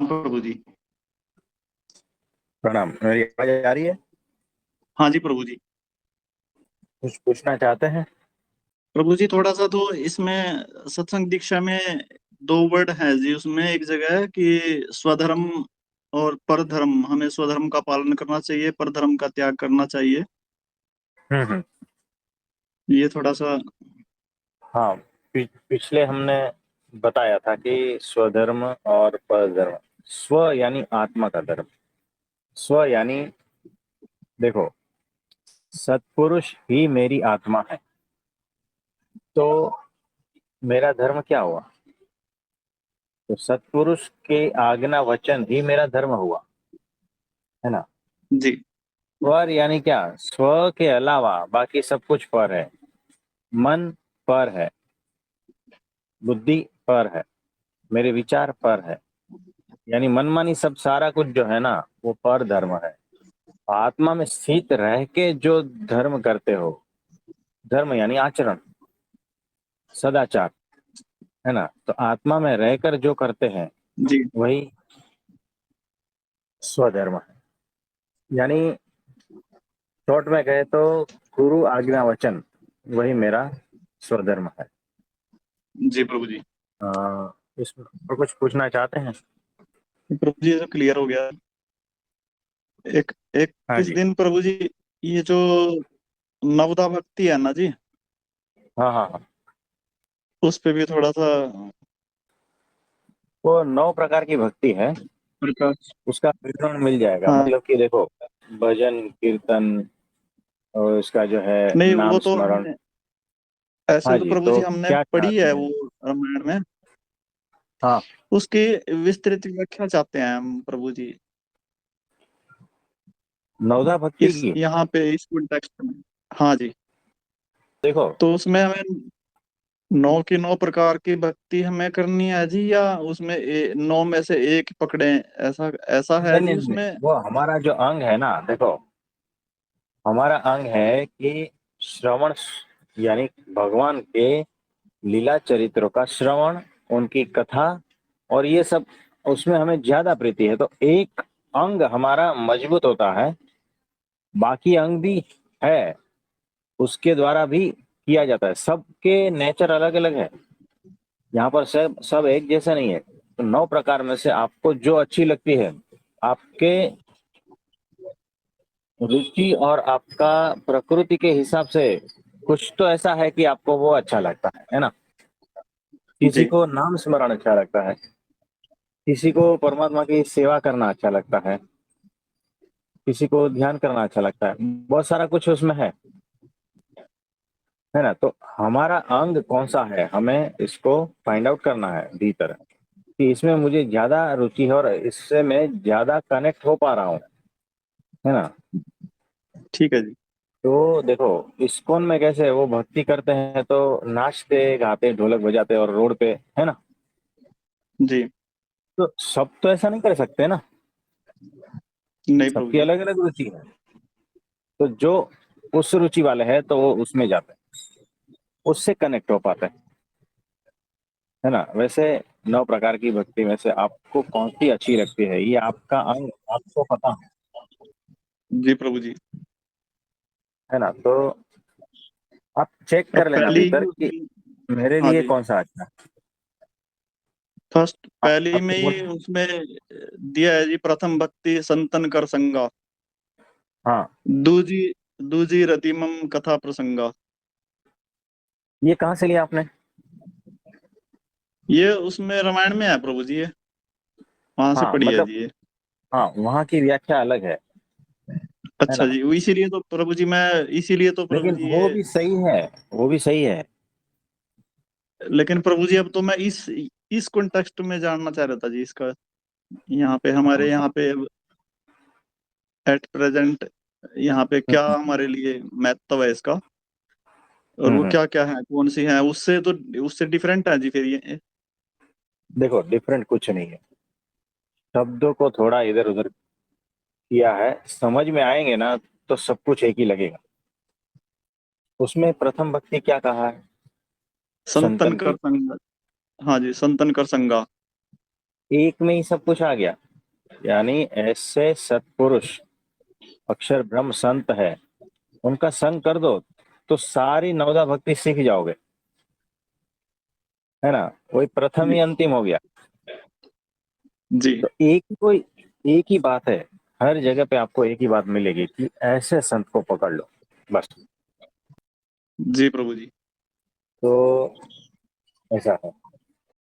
प्रभु जी। प्रणाम। मेरी आवाज आ रही है? हाँ जी प्रभु जी। कुछ पूछना चाहते हैं? प्रभु जी थोड़ा सा तो इसमें सत्संग दीक्षा में दो वर्ड है जी, उसमें एक जगह है कि स्वधर्म और परधर्म, हमें स्वधर्म का पालन करना चाहिए, परधर्म का त्याग करना चाहिए। हम्म। ये थोड़ा सा। हाँ, पिछले हमने बताया था कि स्वधर्म और परधर्म। स्व यानी आत्मा का धर्म। स्व यानी, देखो, सत्पुरुष ही मेरी आत्मा है, तो मेरा धर्म क्या हुआ? तो सत्पुरुष के आज्ञा वचन ही मेरा धर्म हुआ, है ना। जी। पर यानी क्या? स्व के अलावा बाकी सब कुछ पर है। मन पर है, बुद्धि पर है, मेरे विचार पर है, यानी मनमानी सब सारा कुछ जो है ना, वो पर धर्म है। आत्मा में स्थित रह के जो धर्म करते हो, धर्म यानी आचरण, सदाचार, है ना, तो आत्मा में रहकर जो करते हैं जी। वही स्वधर्म है। यानी शॉर्ट में कहे तो गुरु आज्ञा वचन वही मेरा स्वधर्म है। जी प्रभु जी। इसमें और कुछ पूछना चाहते हैं? प्रभु जी तो क्लियर हो गया। एक एक हाँ किस जी। दिन प्रभु जी, ये जो नवदा भक्ति है ना जी, हाँ हाँ हाँ। उस पे भी थोड़ा सा वो 9 प्रकार की भक्ति है। प्रकाश। उसका विवरण मिल जाएगा, हाँ। मतलब कि देखो, भजन कीर्तन और उसका जो है नहीं वो नाम तो स्मरण। हमने, ऐसे हाँ तो जी, प्रभु जी तो हमने क्या पढ़ी चाहते है हैं? वो रामायण में। हाँ, उसकी विस्तृत व्याख्या चाहते हैं हम प्रभु जी, नवदा भक्ति इस की। यहाँ पे इस कॉन्टेक्स्ट में। हाँ जी। देखो, तो उसमें हमें नौ की नौ प्रकार की भक्ति हमें करनी है जी, या उसमें नौ में से एक पकड़े, ऐसा ऐसा है नहीं जी नहीं नहीं, उसमें। वो हमारा जो अंग है ना, देखो, हमारा अंग है कि श्रवण, यानी भगवान के लीला चरित्रों का श्रवण, उनकी कथा, और ये सब उसमें हमें ज्यादा प्रीति है, तो एक अंग हमारा मजबूत होता है, बाकी अंग भी है, उसके द्वारा भी किया जाता है। सबके नेचर अलग अलग है, यहाँ पर सब सब एक जैसा नहीं है। तो 9 प्रकार में से आपको जो अच्छी लगती है, आपके रुचि और आपका प्रकृति के हिसाब से कुछ तो ऐसा है कि आपको वो अच्छा लगता है ना। किसी जी। को नाम स्मरण अच्छा लगता है, किसी को परमात्मा की सेवा करना अच्छा लगता है, किसी को ध्यान करना अच्छा लगता है, बहुत सारा कुछ उसमें है ना। तो हमारा अंग कौन सा है, हमें इसको फाइंड आउट करना है भीतर, कि इसमें मुझे ज्यादा रुचि है और इससे मैं ज्यादा कनेक्ट हो पा रहा हूँ, है ना। ठीक है जी। तो देखो, इस्कॉन में कैसे वो भक्ति करते हैं तो नाचते गाते ढोलक बजाते और रोड पे, है ना। जी। तो सब तो ऐसा नहीं कर सकते ना, नहीं प्रभु सबकी जी। अलग अलग रुचि है। तो जो उस रुचि वाले हैं तो वो उसमें जाते हैं, उससे कनेक्ट हो पाते हैं, है ना। वैसे 9 प्रकार की भक्ति में से आपको कौन सी अच्छी लगती है, ये आपका अंग आपको पता जी प्रभु जी। है ना। तो आप चेक अब कर लेना पहली भीतर ही कि उसमें। मेरे हाँ लिए जी। कौन सा अच्छा है। फर्स्ट आप पहली में आपको ही बोल। उसमें दिया है जी, प्रथम भक्ति संतन कर संगा, हाँ, दूजी दूजी रतिमम कथा प्रसंगा। ये कहाँ से लिया आपने? ये उसमें रामायण में है प्रभु जी, ये वहां से हाँ पढ़ी है मतलब, जी ये। हाँ, वहाँ की व्याख्या अलग है अच्छा ना। जी, वो इसीलिए तो प्रभु जी मैं, इसीलिए तो प्रभु लेकिन जी वो ये। भी सही है, वो भी सही है। लेकिन प्रभु जी अब तो मैं इस कॉन्टेक्स्ट में जानना चाह रहा था जी इसका, यहाँ पे हमारे यहाँ पे एट प्रेजेंट यहाँ पे क्या हम्म हमारे लिए महत्व है इसका, और हम्म वो हम्म। क्या क्या है, कौन सी है, उससे तो उससे डिफरेंट है जी फिर ये। देखो, डिफरेंट कुछ नहीं है, शब्दों को थोड़ा इधर उधर किया है, समझ में आएंगे ना तो सब कुछ एक ही लगेगा। उसमें प्रथम भक्ति क्या कहा है? संतन संतन कर की। संगा। हाँ जी, संतन कर संगा। एक में ही सब कुछ आ गया। यानी ऐसे सत्पुरुष अक्षर ब्रह्म संत है, उनका संग कर दो तो सारी नवदा भक्ति सीख जाओगे, है ना। वही प्रथम ही जी। अंतिम हो गया। जी। तो एक ही बात है, हर जगह पे आपको एक ही बात मिलेगी कि ऐसे संत को पकड़ लो, बस। जी प्रभु जी। तो ऐसा है।